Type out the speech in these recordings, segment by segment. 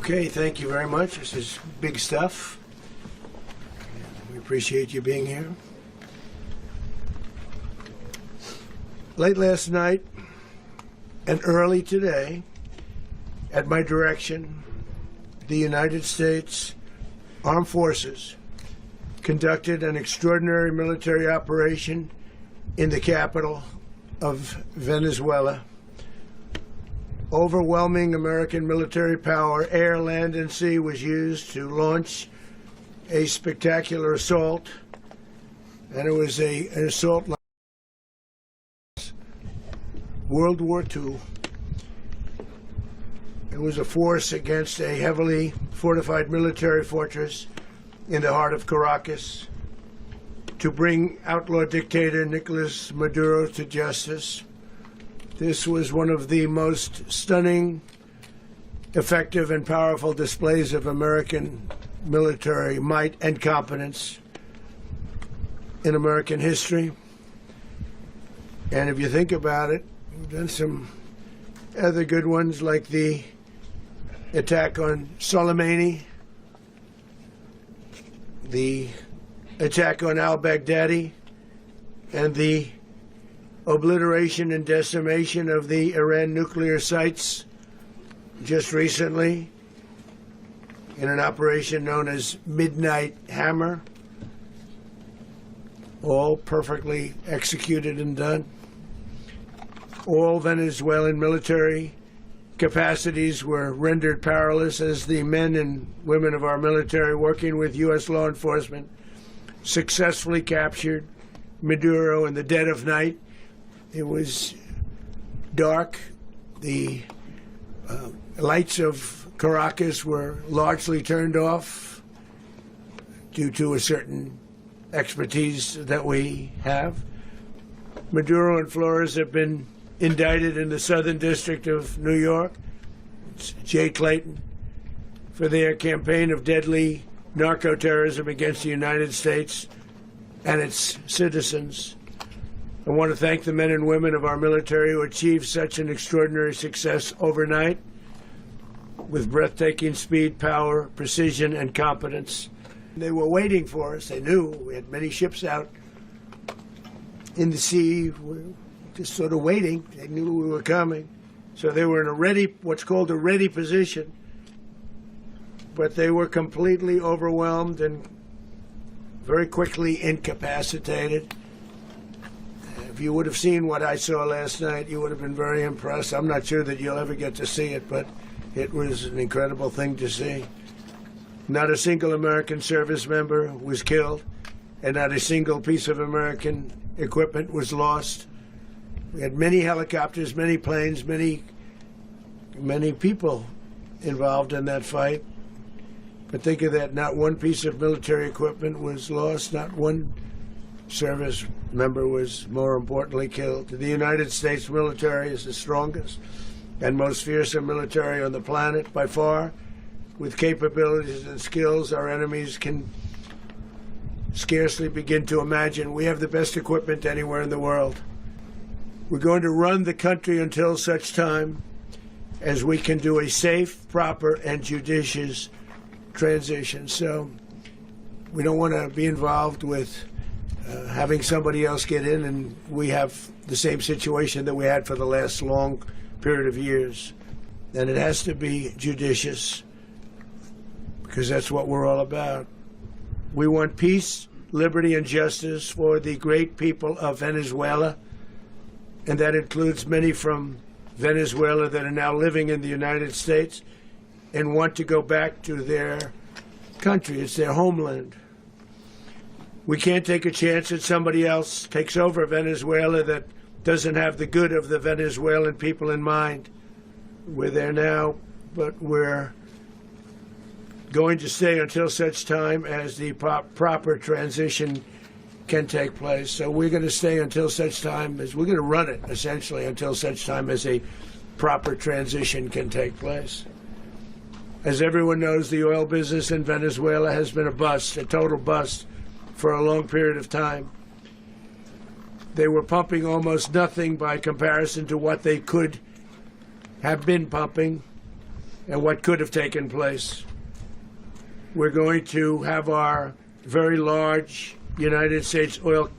Okay, thank you very much. This is big stuff. We appreciate you being here. Late last night and early today, at my direction, the United States Armed Forces conducted an extraordinary military operation in the capital of Venezuela. Overwhelming American military power, air, land, and sea, was used to launch a spectacular assault, and it was an assault like World War II. It was a force against a heavily fortified military fortress in the heart of Caracas to bring outlaw dictator Nicolas Maduro to justice. This was one of the most stunning, effective, and powerful displays of American military might and competence in American history. And if you think about it, we've done some other good ones, like the attack on Soleimani, the attack on al-Baghdadi, and the obliteration and decimation of the Iran nuclear sites just recently in an operation known as Midnight Hammer, all perfectly executed and done. All Venezuelan military capacities were rendered powerless as the men and women of our military, working with U.S. law enforcement, successfully captured Maduro in the dead of night. It was dark. The lights of Caracas were largely turned off due to a certain expertise that we have. Maduro and Flores have been indicted in the Southern District of New York, Jay Clayton, for their campaign of deadly narco-terrorism against the United States and its citizens. I want to thank the men and women of our military who achieved such an extraordinary success overnight with breathtaking speed, power, precision, and competence. They were waiting for us. They knew we had many ships out in the sea, just sort of waiting. They knew we were coming. So they were in a ready, what's called a ready position, but they were completely overwhelmed and very quickly incapacitated. If you would have seen what I saw last night, you would have been very impressed. I'm not sure that you'll ever get to see it, but it was an incredible thing to see. Not a single American service member was killed, and not a single piece of American equipment was lost. We had many helicopters, many planes, many people involved in that fight. But think of that, not one piece of military equipment was lost, not one service member was, more importantly, killed. The United States military is the strongest and most fearsome military on the planet by far. With capabilities and skills our enemies can scarcely begin to imagine. We have the best equipment anywhere in the world. We're going to run the country until such time as we can do a safe, proper, and judicious transition. So we don't want to be involved with having somebody else get in, and we have the same situation that we had for the last long period of years. And it has to be judicious, because that's what we're all about. We want peace, liberty, and justice for the great people of Venezuela, and that includes many from Venezuela that are now living in the United States and want to go back to their country. It's their homeland. We can't take a chance that somebody else takes over Venezuela that doesn't have the good of the Venezuelan people in mind. We're there now, but we're going to stay until such time as the proper transition can take place. So we're going to stay until such time as, we're going to run it, essentially, until such time as a proper transition can take place. As everyone knows, the oil business in Venezuela has been a bust, a total bust, for a long period of time. They were pumping almost nothing by comparison to what they could have been pumping. and what could have taken place. We're going to have our very large United States oil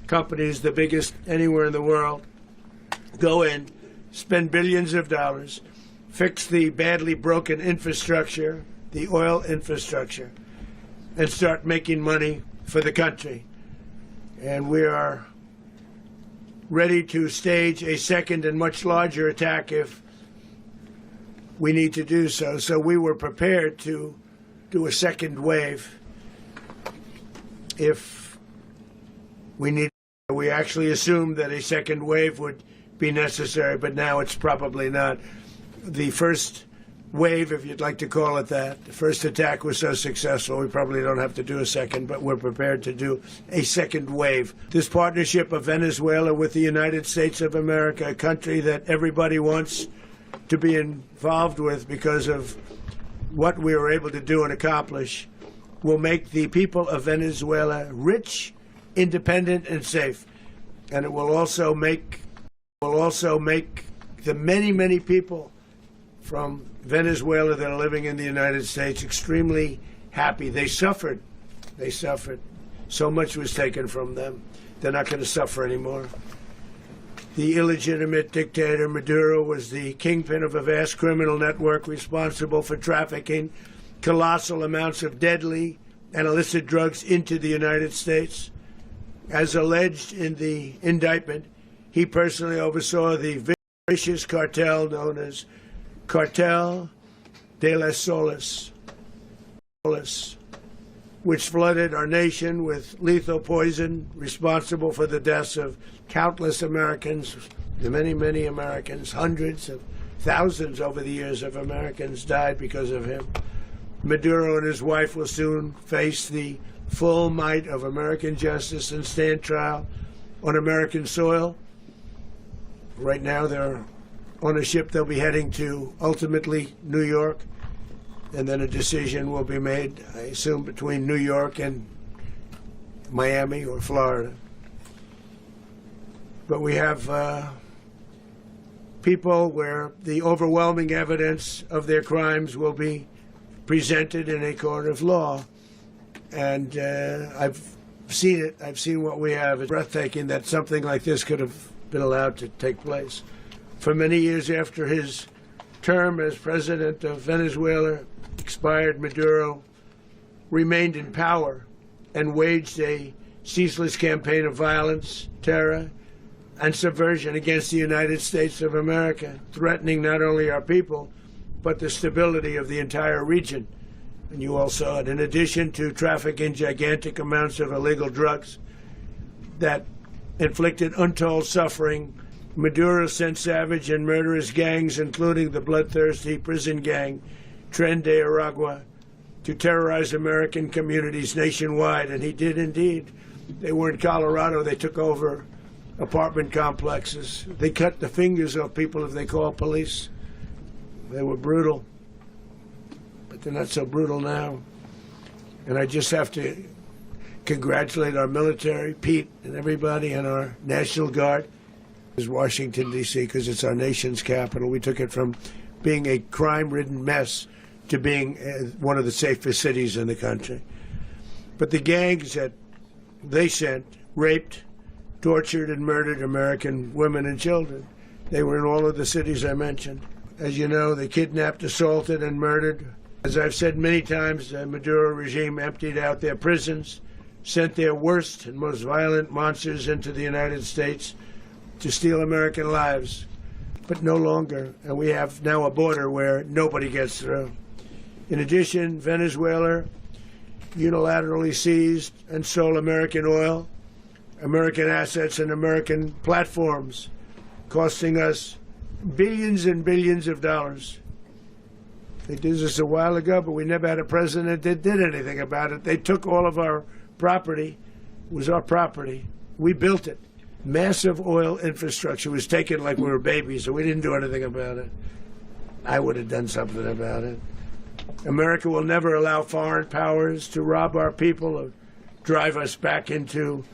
companies, the biggest anywhere in the world, go in, spend billions of dollars, fix the badly broken infrastructure, the oil infrastructure, and start making money for the country. And we are ready to stage a second and much larger attack if we need to do so. So we were prepared to do a second wave if we need. We actually assumed that a second wave would be necessary, but now it's probably not. The first wave, if you'd like to call it that, the first attack was so successful, we probably don't have to do a second, but we're prepared to do a second wave. This partnership of Venezuela with the United States of America, a country that everybody wants to be involved with because of what we were able to do and accomplish, will make the people of Venezuela rich, independent, and safe. And it will also make the many, many people from Venezuela that are living in the United States extremely happy. They suffered. So much was taken from them. They're not going to suffer anymore. The illegitimate dictator Maduro was the kingpin of a vast criminal network responsible for trafficking colossal amounts of deadly and illicit drugs into the United States. As alleged in the indictment, he personally oversaw the vicious cartel known as Cartel de las Solas, which flooded our nation with lethal poison, responsible for the deaths of countless Americans, many, many Americans. Hundreds of thousands over the years of Americans died because of him. Maduro and his wife will soon face the full might of American justice and stand trial on American soil. Right now they're on a ship. They'll be heading to, ultimately, New York, and then a decision will be made, I assume, between New York and Miami or Florida. But we have people where the overwhelming evidence of their crimes will be presented in a court of law. And I've seen it. I've seen what we have. It's breathtaking that something like this could have been allowed to take place. For many years after his term as president of Venezuela expired, Maduro remained in power and waged a ceaseless campaign of violence, terror, and subversion against the United States of America, threatening not only our people, but the stability of the entire region. And you all saw it. In addition to trafficking gigantic amounts of illegal drugs that inflicted untold suffering, Maduro sent savage and murderous gangs, including the bloodthirsty prison gang Tren de Aragua, to terrorize American communities nationwide. And he did indeed. They were in Colorado. They took over apartment complexes. They cut the fingers off people if they called police. They were brutal. But they're not so brutal now. And I just have to congratulate our military, Pete and everybody, and our National Guard. Is Washington, D.C., because it's our nation's capital. We took it from being a crime-ridden mess to being one of the safest cities in the country. But the gangs that they sent raped, tortured, and murdered American women and children. They were in all of the cities I mentioned. As you know, they kidnapped, assaulted, and murdered. As I've said many times, the Maduro regime emptied out their prisons, sent their worst and most violent monsters into the United States to steal American lives, but no longer. And we have now a border where nobody gets through. In addition, Venezuela unilaterally seized and sold American oil, American assets, and American platforms, costing us billions and billions of dollars. They did this a while ago, but we never had a president that did anything about it. They took all of our property. It was our property. We built it. Massive oil infrastructure was taken like we were babies, so we didn't do anything about it. I would have done something about it. America will never allow foreign powers to rob our people or drive us back into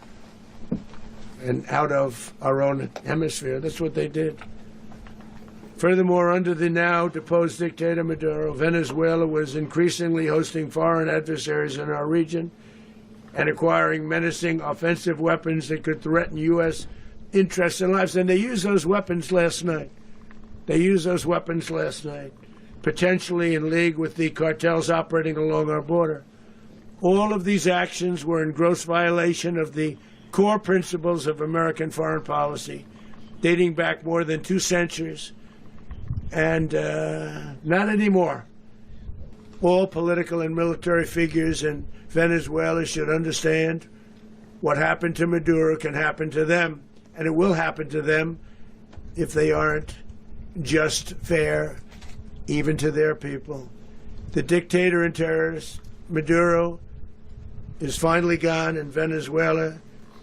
and out of our own hemisphere. That's what they did. Furthermore, under the now deposed dictator Maduro, Venezuela was increasingly hosting foreign adversaries in our region and acquiring menacing offensive weapons that could threaten U.S. interests and lives. And they used those weapons last night. Potentially in league with the cartels operating along our border. All of these actions were in gross violation of the core principles of American foreign policy, dating back more than 2 centuries. And not anymore. All political and military figures in Venezuela should understand what happened to Maduro can happen to them, and it will happen to them if they aren't just, fair, even to their people. The dictator and terrorist, Maduro, is finally gone, and Venezuela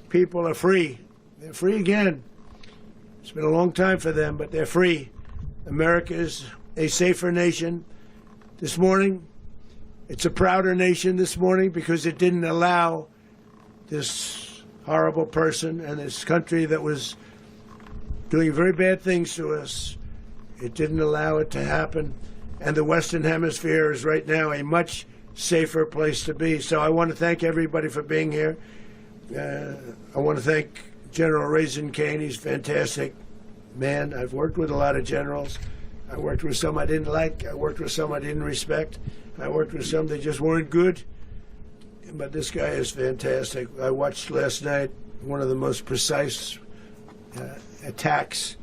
people are free. They're free again. It's been a long time for them, but they're free. America is a safer nation this morning. It's a prouder nation this morning because it didn't allow this horrible person and this country that was doing very bad things to us. It didn't allow it to happen. And the Western Hemisphere is right now a much safer place to be. So I want to thank everybody for being here. I want to thank General Raisin Kane. He's a fantastic man. I've worked with a lot of generals. I worked with some I didn't like. I worked with some I didn't respect. I worked with some that just weren't good. But this guy is fantastic. I watched last night one of the most precise attacks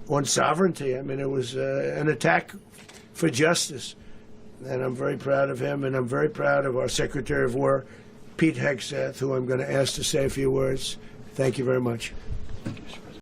on sovereignty. I mean, it was an attack for justice. And I'm very proud of him, and I'm very proud of our Secretary of War, Pete Hegseth, who I'm going to ask to say a few words. Thank you very much.